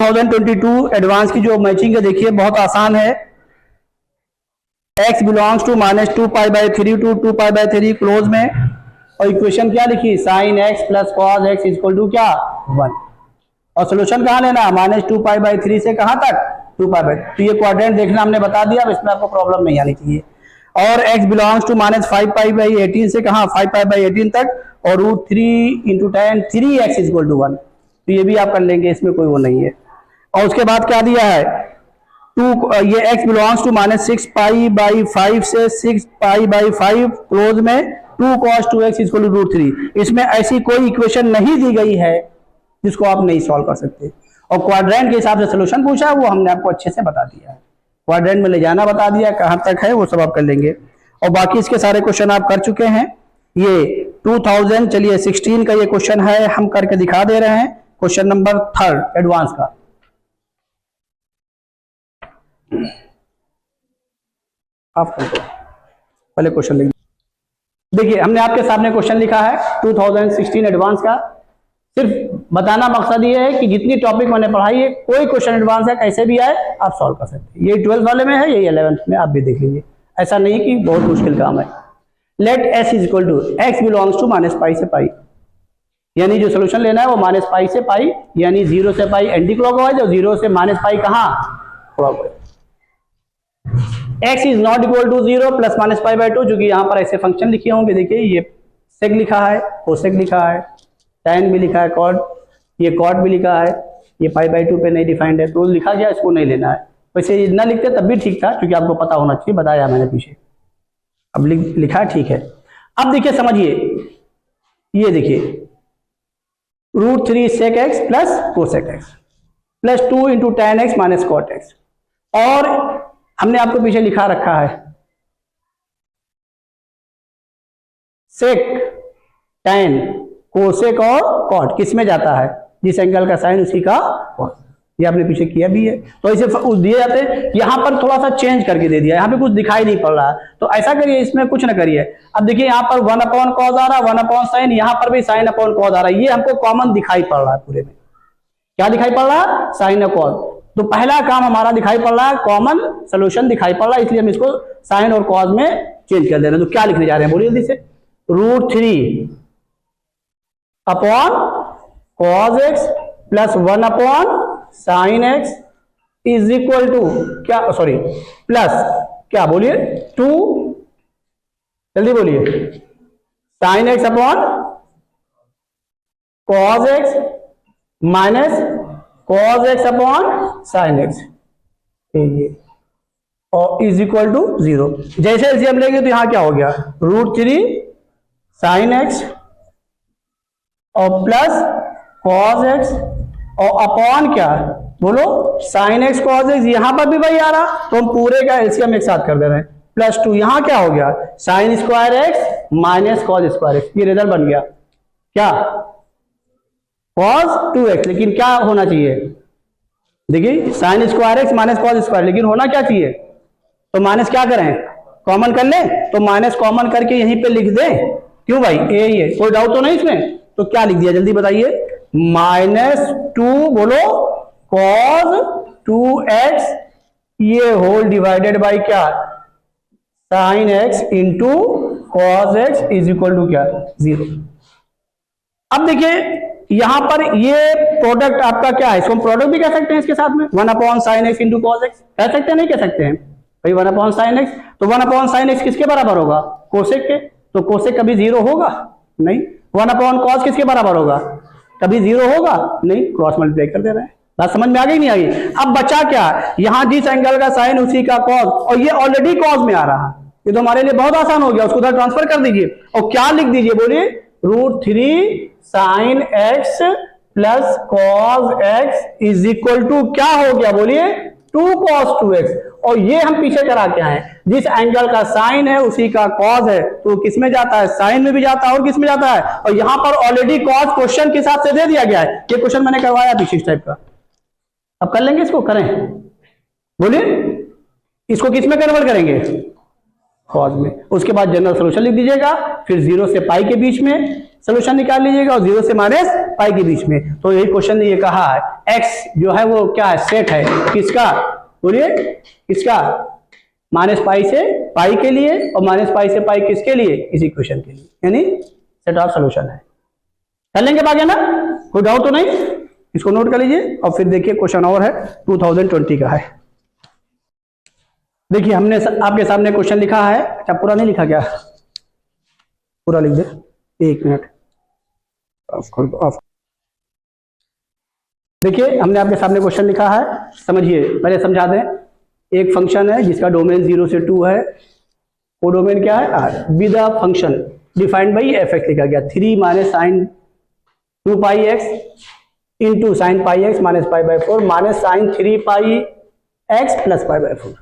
2022 advance की जो matching है देखिए बहुत आसान है। x belongs to -2π/3 to 2π/3 close में, और इक्वेशन क्या लिखी, sine x plus cos x equal to क्या 1, और सोल्यूशन कहाँ लेना है -2π/3 से कहाँ तक 2π/, तो ये क्वाड्रेंट देखना हमने बता दिया, अब इसमें आपको प्रॉब्लम नहीं आनी चाहिए। और x बिलोंग्स टू -5π/18 से कहाँ 5π/18 तक, और √3 × tan 3x इक्वल टू 1, तो ये भी आप कर लेंगे, इसमें कोई वो नहीं है। और उसके बाद क्या दिया है, ये x बिलोंग्स टू -6π/5 से 6π/5 क्लोज में 2 cos 2x इक्वल टू √3, इसमें ऐसी कोई इक्वेशन नहीं दी गई है जिसको आप नहीं सॉल्व कर सकते। और क्वाड्रेंट के हिसाब से सोल्यूशन पूछा है, वो हमने आपको अच्छे से बता दिया है, क्वाड्रेंट में ले जाना बता दिया, कहां तक है वो सब आप कर लेंगे। और बाकी इसके सारे क्वेश्चन आप कर चुके हैं। ये 2016 का ये क्वेश्चन है, हम करके दिखा दे रहे हैं, क्वेश्चन नंबर 3 एडवांस का। आप पहले क्वेश्चन लिख देखिए, हमने आपके सामने क्वेश्चन लिखा है 2016 एडवांस का। सिर्फ बताना मकसद ये है कि जितनी टॉपिक मैंने पढ़ाई है, कोई क्वेश्चन एडवांस है कैसे भी आए आप सॉल्व कर सकते हैं। ये 12th वाले में है, यही 11th में, आप भी देख लीजिए, ऐसा नहीं कि बहुत मुश्किल काम है। Let s equal to x belongs to -π से π, यानी जो सोल्यूशन लेना है वो -π से π, यानी 0 से π एंटी क्लॉकवाइज और 0 से -π कहाँ clockwise. x is not equal to 0 plus -π/2, जो कि यहाँ पर ऐसे फंक्शन लिखे होंगे, देखिए ये सेक लिखा है, कोसेक लिखा है, tan भी लिखा है, कॉट, ये कॉट भी लिखा है, ये π/2 पे नहीं डिफाइंड है, तो लिखा गया, इसको नहीं लेना है। वैसे ना लिखते तब भी ठीक था, क्योंकि आपको पता होना चाहिए, बताया मैंने पीछे, अब लिखा ठीक है। अब देखिए समझिए, ये देखिए √3 sec x plus cosec x plus 2 × tan x minus cot x, और हमने आपको पीछे लिखा रखा है सेक, tan, कोसेक और कॉट किस में जाता है, जिस एंगल का साइन उसी का कॉट, ये आपने पीछे किया भी है। तो इसे दिए जाते हैं, यहाँ पर थोड़ा सा चेंज करके दे दिया, यहाँ पे कुछ दिखाई नहीं पड़ रहा, तो ऐसा करिए, इसमें कुछ ना करिए। अब देखिए यहाँ पर 1/cos आ रहा है, 1/sin, यहाँ पर भी sin/cos आ रहा है, ये हमको कॉमन दिखाई पड़ रहा है पूरे में। क्या दिखाई पड़ रहा है, sin और cos, तो पहला काम हमारा दिखाई पड़ रहा है, कॉमन सोल्यूशन दिखाई पड़ रहा है, इसलिए हम इसको साइन और कॉस में चेंज कर दे रहे हैं। तो क्या लिखने जा रहे हैं, बोलिए जल्दी से, √3 upon cos x plus 1/sin x is equal to क्या, सॉरी प्लस क्या, बोलिए 2, जल्दी बोलिए, sin x upon cos x minus cos x upon sin x, ये और इज इक्वल टू 0। जैसे जैसे हम लेंगे तो यहां क्या हो गया, √3 sin x और प्लस cos x और अपॉन क्या, बोलो sin x cos x, यहां पर भी वही आ रहा, तो हम पूरे का एलसीएम एक साथ कर दे रहे हैं, प्लस 2, यहां क्या हो गया, sin² x minus cos² x, ये रिजल्ट बन गया क्या, cos 2x, लेकिन क्या होना चाहिए, देखिए sin² x माइनस cos², लेकिन होना क्या चाहिए, तो माइनस क्या करें, कॉमन कर ले, तो माइनस कॉमन करके यहीं पे लिख दे, क्यों भाई, ये कोई डाउट तो नहीं इसमें, तो क्या लिख दिया जल्दी बताइए, -2 बोलो cos 2x, ये होल डिवाइडेड बाय क्या, sin x into cos x is equal to क्या 0। अब देखिए यहां पर ये प्रोडक्ट आपका क्या है, इसको हम प्रोडक्ट भी कह सकते हैं इसके साथ में, 1/sin x into cos x कह सकते हैं, नहीं कह सकते हैं भाई, 1/sin x, तो 1/sin x किसके बराबर होगा, कोसेक के, तो कोसेक कभी 0 होगा नहीं, 1/cos किसके बराबर होगा, कभी 0 होगा नहीं, क्रॉस मल्टीप्लाई कर दे रहे हैं। बात समझ में आ गई नहीं आ गई। अब बचा क्या, यहां जिस एंगल का साइन उसी का कॉस, और ये ऑलरेडी कॉस में आ रहा है, ये तो हमारे लिए बहुत आसान हो गया, उसको उधर ट्रांसफर कर दीजिए, और क्या लिख दीजिए, बोलिए √3 sin x plus cos x is equal to क्या हो गया, बोलिए 2 cos 2x, और ये हम पीछे करा के आए, जिस एंगल का साइन है उसी का कॉस है, तो किस में जाता है, साइन में भी जाता है और किस में जाता है, और यहां पर ऑलरेडी कॉस क्वेश्चन के हिसाब से दे दिया गया है, ये क्वेश्चन मैंने करवाया पीछे इस टाइप का। अब कर लेंगे इसको, करें, बोलिए इसको किस में कन्वर्ट करेंगे, कॉस में, उसके बाद जनरल सोल्यूशन लिख दीजिएगा, फिर 0 से पाई के बीच में सोल्यूशन निकाल लीजिएगा और 0 से माइनस पाई के बीच में। तो यही क्वेश्चन ने ये कहा है एक्स जो है वो क्या है, सेट है किसका, बोलिए किसका, माइनस पाई से पाई के लिए और माइनस पाई से पाई किसके लिए, इस इक्वेशन के लिए, यानी सेट ऑफ सोल्यूशन है। कर लेंगे बाकी ना, कोई डाउट तो नहीं, इसको नोट कर लीजिए और फिर देखिए क्वेश्चन और है 2020 का है। देखिए हमने आपके सामने क्वेश्चन लिखा है, अच्छा पूरा नहीं लिखा क्या, पूरा लिख दे, एक मिनट ऑफ। देखिए हमने आपके सामने क्वेश्चन लिखा है, समझिए पहले समझा दें। एक फंक्शन है जिसका डोमेन 0 से 2 है, वो डोमेन क्या है R, with a function defined by f x लिखा गया 3 minus sine 2 pi x into sine pi x minus pi by 4 minus sine 3 pi x plus pi by 4।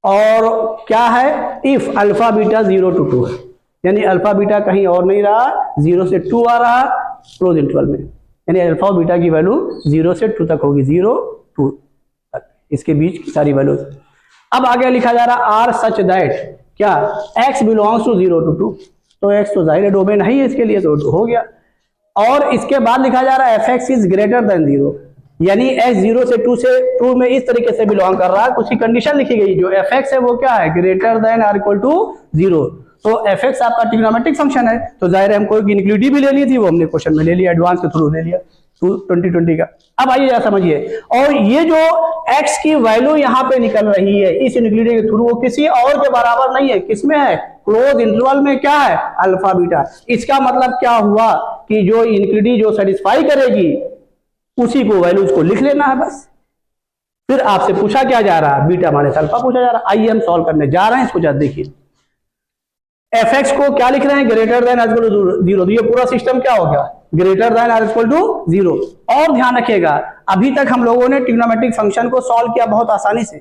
और क्या है, इफ अल्फा बीटा 0 to 2 है, यानी alpha beta कहीं और नहीं रहा, 0 से 2 आ रहा क्लोज इंटरवल में, यानी अल्फा बीटा की वैल्यू 0 से 2 तक होगी, 0 2 तक, इसके बीच की सारी वैल्यू। अब आगे लिखा जा रहा आर सच दैट क्या, x बिलोंग्स टू 0 to 2, तो x तो जाहिर है डोमेन है इसके लिए, तो हो गया। और इसके बाद लिखा जा रहा है F x is greater then 0, यानी x 0 से 2 में इस तरीके से बिलोंग कर रहा है, कुछ ही कंडीशन लिखी गई, जो एफ एक्स है वो क्या है, greater than or equal to 0। तो एफ एक्स आपका ट्रिग्नोमेट्रिक फंक्शन है, तो जाहिर है हमको इनक्लूडिव भी ले ली थी, वो हमने क्वेश्चन में ले लिया, एडवांस के थ्रू ले लिया 2020 का। अब आइए जरा समझिए, और ये जो x की वैल्यू यहाँ पे निकल रही है इस इनक्लूडिव के थ्रू, वो किसी और के बराबर नहीं है, किसमें है, क्लोज इंटरवल में क्या है, अल्फा बीटा। इसका मतलब क्या हुआ कि जो इनक्लूडिव जो सेटिस्फाई करेगी उसी को वैल्यू उसको लिख लेना है बस। फिर आपसे पूछा क्या जा रहा है, बीटा माइनस अल्फा पूछा जा रहा है। आइए हम सॉल्व करने जा रहे हैं इसको, जरा देखिए एफ एक्स को क्या लिख रहे हैं, greater than or equal to 0, ये पूरा सिस्टम क्या हो गया, greater than or equal to 0। और ध्यान रखिएगा अभी तक हम लोगों ने ट्रिग्नोमेट्रिक फंक्शन को सॉल्व किया बहुत आसानी से,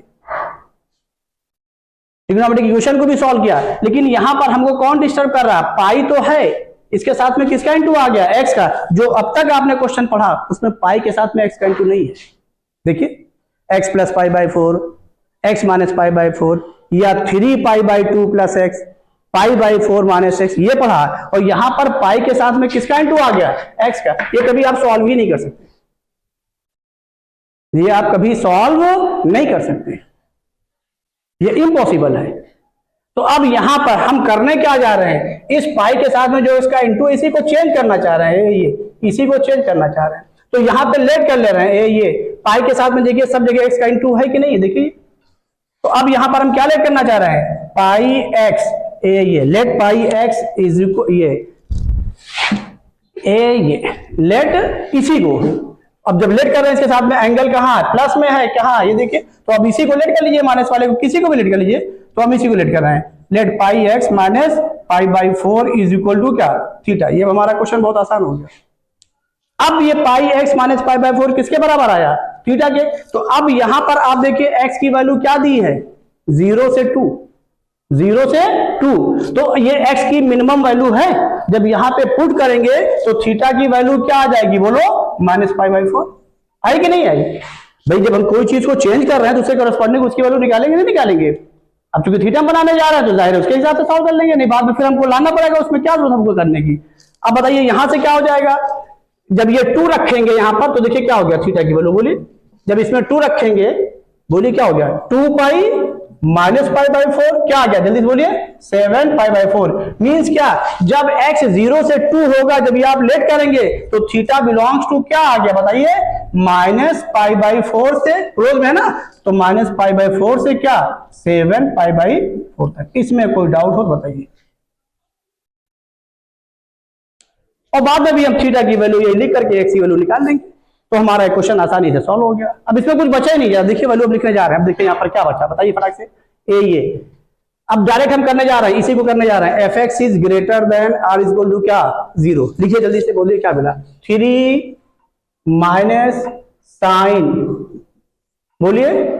ट्रिग्नोमेट्रिक इक्वेशन को भी सॉल्व किया, लेकिन यहां पर हमको कौन डिस्टर्ब कर रहा है, पाई तो है, इसके साथ में किसका इंटू आ गया, एक्स का, जो अब तक आपने क्वेश्चन पढ़ा उसमें पाई के साथ में एक्स का इंटू नहीं है। देखिए x plus pi by 4, x minus pi by 4, या 3 pi by 2 plus x, pi by 4 minus x, ये पढ़ा। और यहां पर पाई के साथ में किसका इंटू आ गया, एक्स का। ये कभी आप सॉल्व ही नहीं कर सकते, ये आप कभी सॉल्व नहीं कर सकते, ये इम्पॉसिबल है। तो अब यहां पर हम करने क्या जा रहे हैं, इस पाई के साथ में जो इसका इंटू, इसी को चेंज करना चाह रहे हैं, ये इसी को चेंज करना चाह रहे हैं, तो यहां पे लेट कर ले रहे हैं, ये पाई के साथ में देखिए सब जगह एक्स का इंटू है कि नहीं है, देखिए। तो अब यहां पर हम क्या लेट करना चाह रहे हैं, पाई एक्स, ये लेट पाई एक्स इज ये लेट इसी को, अब जब लेट कर रहे हैं इसके साथ में एंगल कहाँ है, प्लस में है, कहाँ, ये देखिए, तो अब इसी को लेट कर लीजिए, माइनस वाले को किसी को भी लेट कर लीजिए, तो हम इसी को लेट कर रहे हैं, let pi x minus pi by 4 is equal to क्या, थीटा। ये हमारा क्वेश्चन बहुत आसान हो गया। अब ये pi x minus pi by 4 किसके बराबर आया, थीटा के। तो अब यहां पर आप देखिए एक्स की वैल्यू क्या दी है, 0 से 2, 0 से 2, तो ये x की मिनिमम वैल्यू है। जब यहां पे पुट करेंगे तो थीटा की वैल्यू क्या आ जाएगी, बोलो, माइनस पाई बाई 4। आई कि नहीं आई भाई, जब हम कोई चीज को चेंज कर रहे हैं तो उससे करस्पॉन्डिंग उसकी वैल्यू निकालेंगे, नहीं निकालेंगे। अब चूंकि थीटा बनाने जा रहे हैं तो जाहिर है उसके हिसाब से सॉल्व कर लेंगे, नहीं बाद में फिर हमको लाना पड़ेगा, उसमें क्या जरूरत हमको करने की। अब बताइए यहां से क्या हो जाएगा, जब ये 2 रखेंगे यहां पर तो देखिए क्या हो गया, थीटा की वैल्यू बोलिए, जब इसमें 2 रखेंगे बोलिए क्या हो गया, 2 पाई माइनस पाई बाई 4, क्या आ गया जल्दी बोलिए, 7 पाई बाई 4। मींस क्या, जब x 0 से 2 होगा, जब ये आप लेट करेंगे तो थीटा बिलोंग्स टू क्या आ गया बताइए, माइनस पाई बाई 4 से, क्लोज में है ना, तो माइनस पाई बाई 4 से क्या 7 पाई बाई 4 तक। इसमें कोई डाउट हो बताइए। और बाद में भी हम थीटा की वैल्यू ये लिख करके x की वैल्यू निकाल देंगे, तो हमारा क्वेश्चन आसानी से सॉल्व हो गया। अब इसमें कुछ बचा ही नहीं गया, देखिए वैल्यू अब लिखने जा रहे हैं। अब देखिए यहाँ पर क्या बचा बताइए फटाक से, ये अब डायरेक्ट हम करने जा रहे हैं, इसी को करने जा रहे हैं, f x is greater than or is equal to क्या 0। लिखिए जल्दी से, बोलिए क्या मिला, 3 माइनस साइन, बोलिए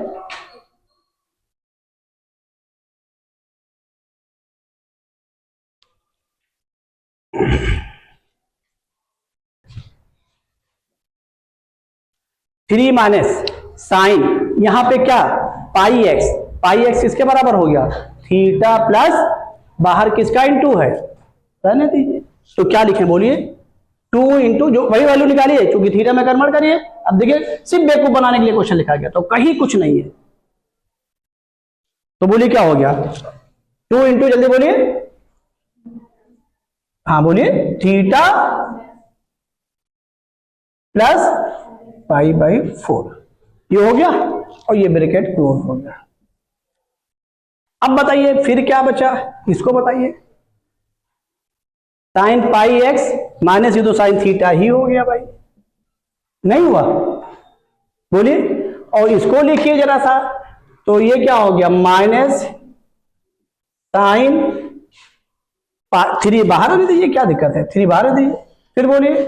3 माइनस साइन, यहां पे क्या पाई एक्स, पाई एक्स किसके बराबर हो गया, थीटा प्लस बाहर किसका इंटू है, रहने दीजिए, तो क्या लिखें बोलिए, 2 इंटू जो वही वैल्यू निकालिए, क्योंकि थीटा में कन्वर्ट करिए। अब देखिए सिर्फ बेवकूफ बनाने के लिए क्वेश्चन लिखा गया, तो कहीं कुछ नहीं है। तो बोलिए क्या हो गया, 2 इंटू, जल्दी बोलिए, हाँ बोलिए, थीटा प्लस पाई बाई 4, ये हो गया और ये ब्रैकेट क्लोज हो गया। अब बताइए फिर क्या बचा, इसको बताइए। साइन पाई एक्स माइनस ये तो साइन थीटा ही हो गया भाई, नहीं हुआ, बोलिए। और इसको लिखिए जरा सा, तो ये क्या हो गया, माइनस साइन 3 बाहर आने दीजिए, क्या दिक्कत है, 3 बाहर दीजिए। फिर बोलिए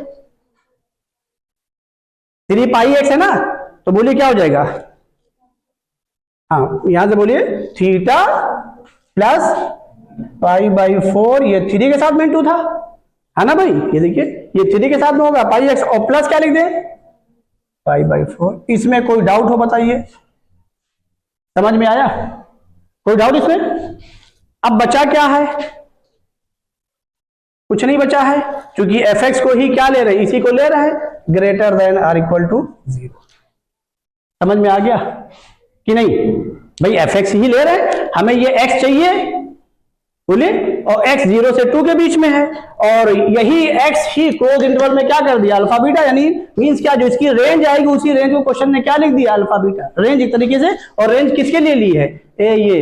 3 पाई एक्स है ना, तो बोलिए क्या हो जाएगा, हाँ यहां से बोलिए थीटा प्लस पाई बाई 4, ये 3 के साथ में 2 था, है ना भाई, ये देखिए ये 3 के साथ में होगा पाई एक्स, और प्लस क्या लिख दे, पाई बाई 4। इसमें कोई डाउट हो बताइए, समझ में आया, कोई डाउट इसमें? अब बचा क्या है, कुछ नहीं बचा है, क्योंकि एफ एक्स को ही क्या ले रहे हैं, इसी को ले रहे हैं, greater than or equal to 0। समझ में आ गया कि नहीं भाई, एफ एक्स ही ले रहे हैं, हमें ये एक्स चाहिए, बोलिए, और एक्स 0 से 2 के बीच में है, और यही एक्स ही क्लोज इंटरवल में क्या कर दिया, अल्फा बीटा, यानी मींस क्या, जो इसकी रेंज आएगी उसी रेंज को क्वेश्चन ने क्या लिख दिया, अल्फा बीटा, रेंज एक तरीके से। और रेंज किसके लिए ली है, ये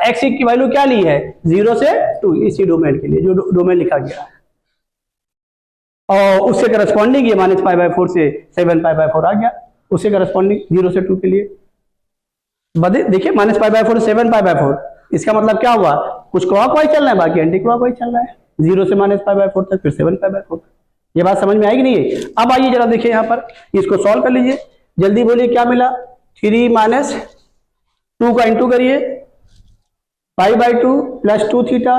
एक्स की वैल्यू क्या ली है, 0 से 2, इसी डोमेन के लिए, जो डोमेन लिखा गया है, और उससे करस्पॉन्डिंग ये माइनस पाई बाई 4 से 7 पाई बाई 4 आ गया, उससे करस्पॉन्डिंग 0 से 2 के लिए। देखिए minus pi by 4 7 pi by 4, इसका मतलब क्या हुआ, कुछ क्लॉकवाइज चल रहा है, बाकी एंटी क्लॉकवाइज चल रहा है, 0 से माइनस पाई बाई 4 तक, फिर 7 पाई बाई 4। ये बात समझ में आएगी नहीं है? अब आइए जरा देखिए यहाँ पर, इसको सॉल्व कर लीजिए, जल्दी बोलिए क्या मिला, 3 माइनस 2 का इंटू करिए, पाई बाई 2 प्लस 2 थीटा,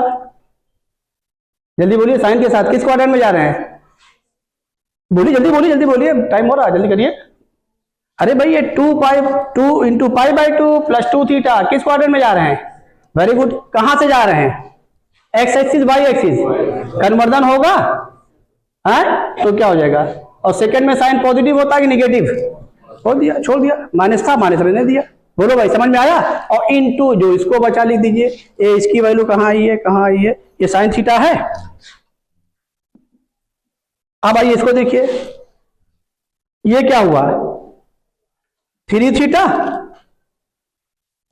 जल्दी बोलिए, साइन के साथ किस क्वाड्रेंट में जा रहे हैं, बोलिए जल्दी, बोलिए जल्दी बोलिए, टाइम हो रहा है, जल्दी करिए। अरे भाई ये 2 into pi by 2 plus 2 theta किस क्वाड्रेंट में जा रहे हैं, वेरी गुड, कहां से जा रहे हैं, x axis y axis, conversion होगा है, तो क्या हो जाएगा, और सेकंड में साइन पॉजिटिव होता है कि निगेटिव, हो दिया, छोड़ दिया, माइनस था माइनस रहने दिया, बोलो भाई समझ में आया। और इनटू जो इसको बचा लिख दीजिए, ये इसकी वैल्यू कहां आई है, कहां आई है, ये साइन थीटा है। अब आइए इसको देखिए, ये क्या हुआ, 3 थीटा,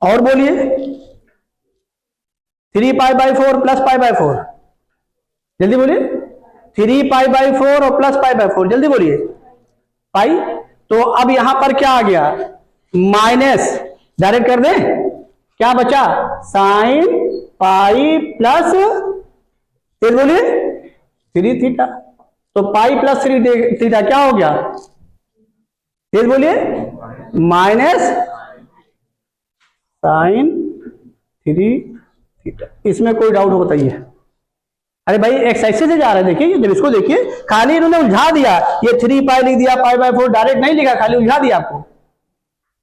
और बोलिए 3 पाई बाई 4 प्लस पाई बाई 4, जल्दी बोलिए, 3 पाई बाई 4 और प्लस पाई बाई 4, जल्दी बोलिए, पाई। तो अब यहां पर क्या आ गया, माइनस, डायरेक्ट कर दें, क्या बचा, साइन पाई प्लस, फिर बोलिए 3 थीटा, तो पाई प्लस 3 थीटा क्या हो गया, फिर बोलिए माइनस साइन 3 थीटा। इसमें कोई डाउट हो बताइए, अरे भाई एक्स एक्सिस से जा रहे हैं, देखिए जब इसको देखिए, खाली इन्होंने उलझा दिया, ये 3 पाई लिख दिया, पाई बाई 4 डायरेक्ट नहीं लिखा, खाली उलझा दिया आपको,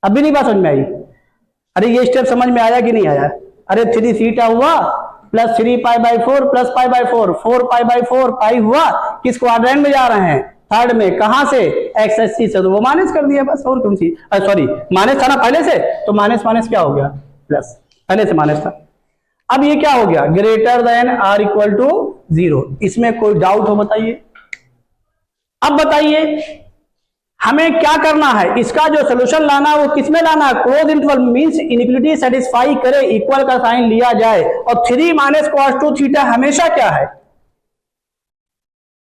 अब भी नहीं बात समझ में आई। अरे ये स्टेप समझ में आया कि नहीं आया, अरे 3 थीटा हुआ plus 3 pi by 4 plus pi by 4, 4 pi by 4 पाई हुआ, किस क्वाड्रेंट में जा रहे हैं, थर्ड में, कहां से, एक्स एक्सिस से, तो वो माइनस कर दिया बस, और कौन सी, सॉरी माइनस था ना पहले से, तो माइनस माइनस क्या हो गया प्लस, पहले से माइनस था। अब ये क्या हो गया, greater than or equal to 0, इसमें कोई डाउट हो बताइए। अब बताइए हमें क्या करना है, इसका जो सोल्यूशन लाना है वो किसमें लाना है, close interval means infinity satisfy करे, इक्वल का साइन लिया जाए, और 3 माइनस कॉस 2 थीटा हमेशा क्या है,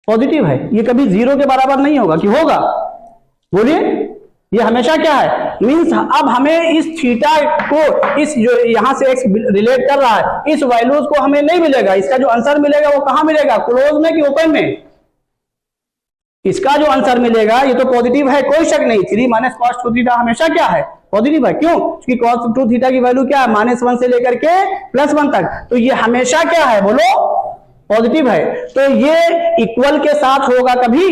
पॉजिटिव है, ये कभी 0 के बराबर नहीं होगा, कि होगा, बोलिए, ये हमेशा क्या है, मींस अब हमें इस थीटा को, इस जो यहां से एक्स रिलेट कर रहा है, इस वैल्यूज को हमें नहीं मिलेगा, इसका जो आंसर मिलेगा वो कहां मिलेगा, क्लोज में कि ओपन में, इसका जो आंसर मिलेगा ये तो पॉजिटिव है, कोई शक नहीं, 3 माइनस कॉस 2 थीटा हमेशा क्या है, पॉजिटिव है, क्यों, क्योंकि कॉस 2 थीटा की वैल्यू क्या है, -1 से लेकर के +1 तक, तो ये हमेशा क्या है, बोलो पॉजिटिव है। तो ये इक्वल के साथ होगा कभी,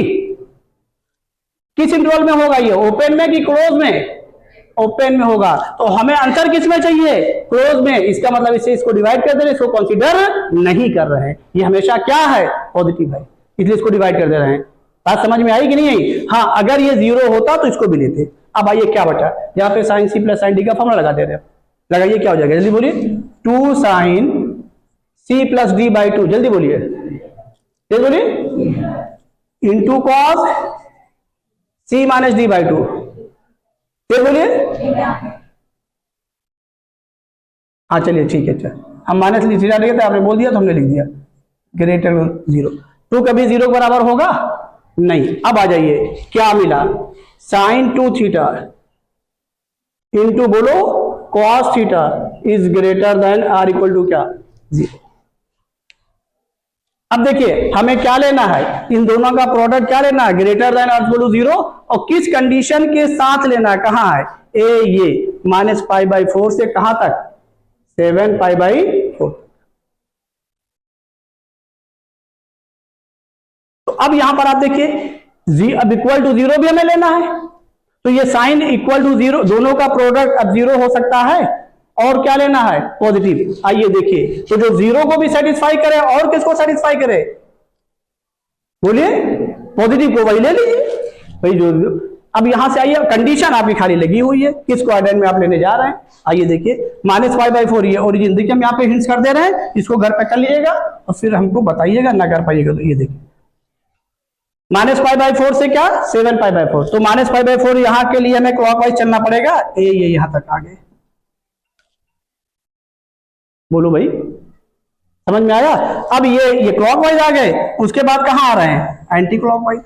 किस इंटरवल में होगा ये, ओपन में कि क्लोज में, ओपन में होगा, तो हमें आंसर किस में चाहिए, क्लोज में, इसका मतलब इससे इसको डिवाइड कर दे रहे, इसको कंसीडर नहीं कर रहे हैं, ये हमेशा क्या है, पॉजिटिव है। इसलिए इसको डिवाइड कर दे रहे हैं। बात समझ में आई कि नहीं आई? हाँ, अगर ये 0 होता तो इसको भी लेते। अब आइए क्या बचा, यहाँ पे sine C plus sine D का फॉर्मूला लगा दे रहे हैं, लगाइए क्या हो जाएगा, जल्दी बोलिए। 2 sine C plus D by 2, जल्दी बोलिए, जल्दी बोलिए, into cos C minus D by 2, जल्दी बोलिए। हाँ चलिए ठीक है, अच्छा हम माइनस थीटा लेंगे थे, आपने बोल दिया तो हमने लिख दिया ग्रेटर 0। 2 कभी 0 के बराबर होगा नहीं। अब आ जाइए क्या मिला, साइन 2 थीटा इंटू बोलो cos theta is greater than or equal to क्या, 0। अब देखिए हमें क्या लेना है, इन दोनों का प्रोडक्ट क्या लेना है, greater than or equal to 0, और किस कंडीशन के साथ लेना है, कहां है, ये -π/4 से कहां तक, 7π/4। तो अब यहां पर आप देखिए अब इक्वल टू 0 भी हमें लेना है, तो ये साइन इक्वल टू 0, दोनों का प्रोडक्ट अब 0 हो सकता है, और क्या लेना है, पॉजिटिव। आइए देखिए, तो जो 0 को भी सेटिस्फाई करे और किसको सेटिस्फाई करे, बोलिए, पॉजिटिव को, वही ले लीजिए भाई जो। अब यहां से आइए, कंडीशन आपकी खाली लगी हुई है, किस क्वाड्रेंट में आप लेने जा रहे हैं। आइए देखिए -π/4 ये ओरिजिन, देखिए हम यहाँ पे हिंट्स कर दे रहे हैं, इसको घर पे कर लीजिएगा और फिर हमको बताइएगा, ना कर पाइएगा तो ये देखिए -π/4 से क्या, 7π/4, तो -π/4 यहां के लिए हमें क्लॉकवाइज चलना पड़ेगा, ये यहां तक आ गए। बोलो भाई, समझ में आया? अब ये क्लॉकवाइज आ गए, उसके बाद कहां आ रहे हैं, एंटी क्लॉकवाइज,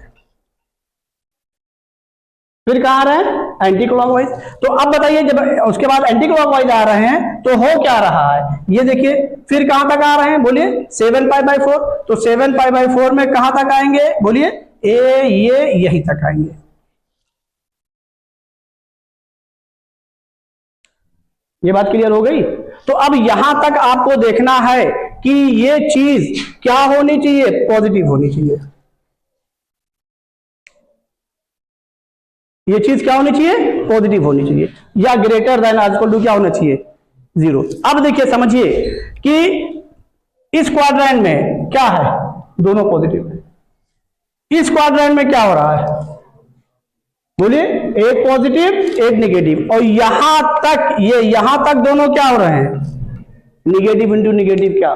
फिर कहां आ रहे हैं, एंटी क्लॉकवाइज। तो अब बताइए, जब उसके बाद एंटी क्लॉकवाइज आ रहे हैं तो हो क्या रहा है, ये देखिए, फिर कहां तक आ रहे हैं, बोलिए 7π/4, तो 7π/4 में कहां तक आएंगे, बोलिए, ये यहीं तक आएंगे। ये बात क्लियर हो गई? तो अब यहां तक आपको देखना है कि ये चीज क्या होनी चाहिए, पॉजिटिव होनी चाहिए। ये चीज क्या होनी चाहिए, पॉजिटिव होनी चाहिए, या greater than or equal to क्या होना चाहिए, 0। अब देखिए समझिए कि इस क्वाड्रेंट में क्या है, दोनों पॉजिटिव है। इस क्वाड्रेंट में क्या हो रहा है, बोलिए, एक पॉजिटिव एक नेगेटिव, और यहां तक, ये यहां तक दोनों क्या हो रहे हैं, नेगेटिव इंटू नेगेटिव क्या।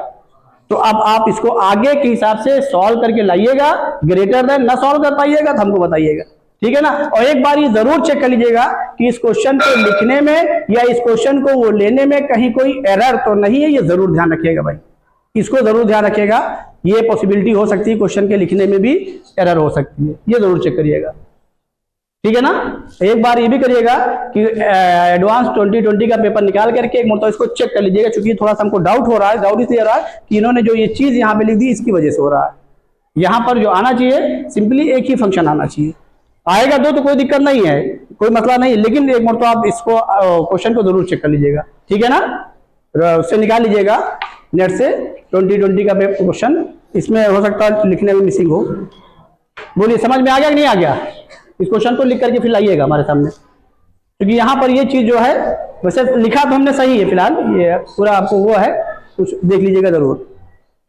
तो अब आप इसको आगे के हिसाब से सॉल्व करके लाइएगा, ग्रेटर देन ना सॉल्व कर पाइएगा तो हमको बताइएगा, ठीक है ना। और एक बार ये जरूर चेक कर लीजिएगा कि इस क्वेश्चन को लिखने में या इस क्वेश्चन को वो लेने में कहीं कोई एरर तो नहीं है, ये जरूर ध्यान रखिएगा भाई, इसको जरूर ध्यान रखिएगा। ये पॉसिबिलिटी हो सकती है क्वेश्चन के लिखने में भी एरर हो सकती है, ये जरूर चेक करिएगा, ठीक है ना। एक बार ये भी करिएगा कि एडवांस 2020 का पेपर निकाल करके एक मतलब इसको चेक कर लीजिएगा, क्योंकि थोड़ा सा हमको डाउट हो रहा है, डाउट इसलिए हो रहा है कि इन्होंने जो ये चीज यहाँ पे लिख दी इसकी वजह से हो रहा है। यहाँ पर जो आना चाहिए सिंपली एक ही फंक्शन आना चाहिए, आएगा दो तो कोई दिक्कत नहीं है, कोई मसला नहीं, लेकिन एक मतलब आप इसको क्वेश्चन को जरूर चेक कर लीजिएगा, ठीक है ना। उससे निकाल लीजिएगा नेट से 2020 का क्वेश्चन, इसमें हो सकता है लिखने में मिसिंग हो। बोलिए, समझ में आ गया कि नहीं आ गया? इस क्वेश्चन को लिख करके फिर लाइएगा हमारे सामने, क्योंकि यहाँ पर ये चीज जो है, वैसे लिखा तो हमने सही है फिलहाल, ये पूरा आपको वो है, कुछ देख लीजिएगा जरूर,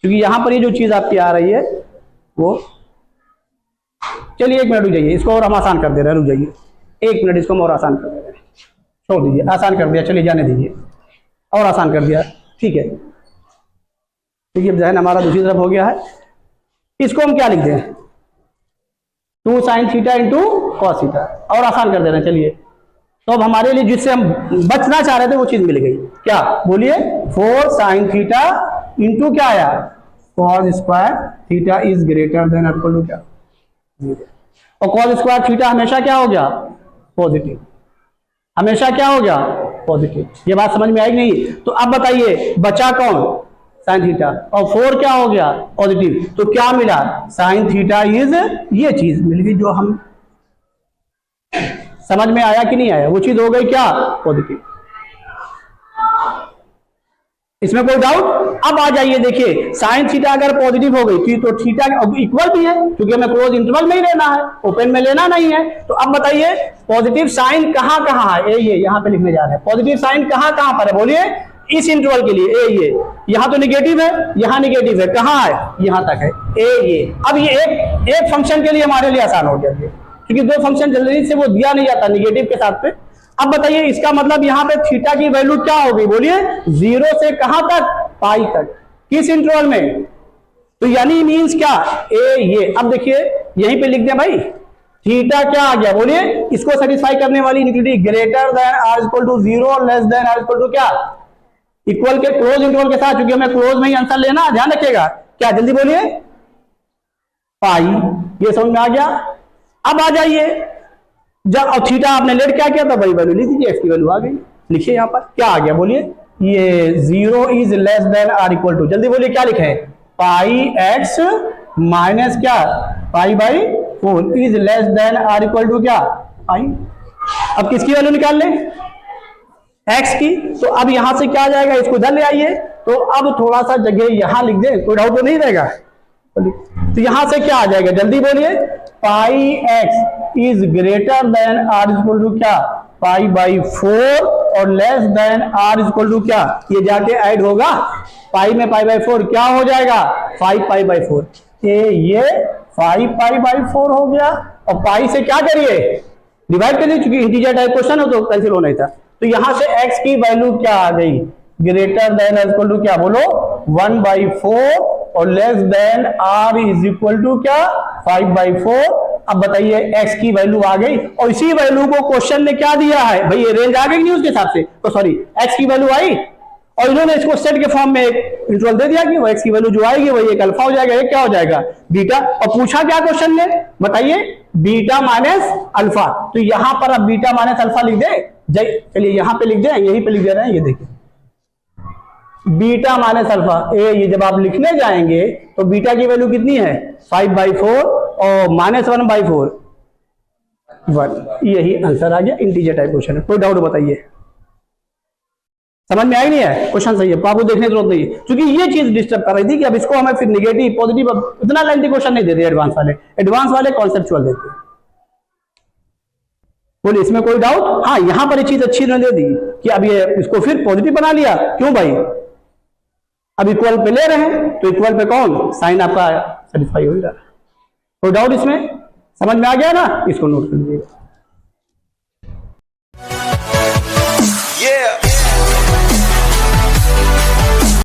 क्योंकि यहाँ पर ये जो चीज आपकी आ रही है वो, चलिए 1 मिनट रुक जाइए, इसको और हम आसान कर दे रहे हैं, रुक जाइए 1 मिनट, इसको हम और आसान कर दे रहे हैं, छोड़ दीजिए, आसान कर दिया, चलिए जाने दीजिए, और आसान कर दिया, ठीक है। देखिए अब जहन हमारा दूसरी तरफ हो गया है, इसको हम क्या लिख दें, 2 sin theta into cos theta, और आसान कर दे रहे हैं, चलिए। तो अब हमारे लिए जिससे हम बचना चाह रहे थे वो चीज मिल गई, क्या, बोलिए, 4 sin थीटा इंटू क्या आया, cos square theta is greater than equal to क्या, और कॉस स्क्वायर थीटा हमेशा क्या हो गया, पॉजिटिव, हमेशा क्या हो गया, पॉजिटिव। ये बात समझ में आई नहीं? तो अब बताइए बचा कौन, साइन थीटा, और 4 क्या हो गया, पॉजिटिव, तो क्या मिला, साइन थीटा इज, ये चीज मिल गई जो हम, समझ में आया कि नहीं आया, वो चीज हो गई क्या, पॉजिटिव। इसमें कोई डाउट? अब आ जाइए, देखिए साइन थीटा अगर पॉजिटिव हो गई तो थीटा इक्वल भी है, क्योंकि हमें क्लोज इंटरवल में ही लेना है, ओपन में लेना नहीं है। तो अब बताइए पॉजिटिव साइन कहां कहां है, ये यहां पे लिखने जा रहे हैं, पॉजिटिव साइन कहां कहां पर है, बोलिए, इस इंटरवल के लिए ए ये यहां तो निगेटिव है, यहां निगेटिव है, कहां है, यहां तक है ए ये। अब ये एक फंक्शन के लिए हमारे लिए आसान हो गया ये, क्योंकि दो फंक्शन जल्दी से वो दिया नहीं जाता निगेटिव के साथ पे। अब बताइए इसका मतलब यहां पे थीटा की वैल्यू क्या होगी, बोलिए 0 से कहां तक, पाई तक, किस इंटरवल में, तो यानी मींस क्या ए ये। अब देखिए यहीं पे लिख दें भाई, थीटा क्या आ गया, बोलिए इसको सेटिस्फाई करने वाली unity greater than or equal to 0 less than or equal to क्या, इक्वल के क्लोज इंटरवल के साथ, क्योंकि हमें क्लोज में ही आंसर लेना, ध्यान रखिएगा क्या, जल्दी बोलिए, पाई। ये समझ में आ गया। अब आ जाइए जब थीटा आपने लेट क्या किया था, वही वैल्यू ली दीजिए, एक्स की वैल्यू आ गई, लिखिए यहां पर क्या आ गया, बोलिए ये 0 is less than or equal to, जल्दी बोलिए क्या लिखे है, पाई एक्स माइनस क्या, pi by 4 is less than or equal to क्या, पाई। अब किसकी वैल्यू निकाल लें, एक्स की। तो अब यहां से क्या आ जाएगा, इसको इधर ले आइए, तो अब थोड़ा सा जगह यहां लिख दें, कोई डाउट तो नहीं रहेगा। तो यहां से क्या आ जाएगा, जल्दी बोलिए, pi x is greater than or equal to क्या, पाई बाई 4 और less than or equal to क्या, ये जाके ऐड होगा, पाई में पाई बाई 4 क्या हो जाएगा, 5 पाई बाई 4, ये 5 पाई बाई 4 हो गया। और पाई से क्या करिए, डिवाइड करिए, क्योंकि इंटीजर टाइप क्वेश्चन है तो कैंसिल होना ही था। तो यहां से x की वैल्यू क्या आ गई, ग्रेटर देन इक्वल टू क्या, बोलो 1/4 और less than r is equal to क्या, 5/4। अब बताइए x की वैल्यू आ गई, और इसी वैल्यू को क्वेश्चन ने क्या दिया है भाई, ये रेंज आ गई नहीं उसके हिसाब से, तो सॉरी x की वैल्यू आई, और इन्होंने इसको सेट के फॉर्म में एक इंटरवल दे दिया कि वो x की वैल्यू जो आएगी वही एक अल्फा हो जाएगा, एक क्या हो जाएगा, बीटा। और पूछा क्या क्वेश्चन ने, बताइए, बीटा माइनस अल्फा। तो यहां पर अब बीटा माइनस अल्फा लिख दे, चलिए यहां पे लिख दे, यहीं पे लिख दे रहे हैं, ये देखिए बीटा माइनस अल्फा ए, ये जब आप लिखने जाएंगे तो बीटा की वैल्यू कितनी है, 5/4 और माइनस 1/4 1, यही आंसर आ गया। इंटीजर टाइप क्वेश्चन है, कोई डाउट बताइए, समझ में आई नहीं है, क्वेश्चन सही है, आपको देखने की जरूरत नहीं है, क्योंकि ये चीज डिस्टर्ब कर रही थी कि अब इसको हमें फिर नेगेटिव पॉजिटिव, इतना लेंथी क्वेश्चन नहीं देते एडवांस वाले कॉन्सेप्चुअल देते हैं। बोलिए इसमें कोई डाउट, हाँ यहां पर ये चीज अच्छी ने दे दी कि अब ये इसको फिर पॉजिटिव बना लिया, क्यों भाई, अब इक्वल पे ले रहे हैं, तो इक्वल पे कौन, साइन आपका सेटिस्फाई हो ही रहा है। कोई डाउट इसमें, समझ में आ गया ना, इसको नोट कर लीजिएगा।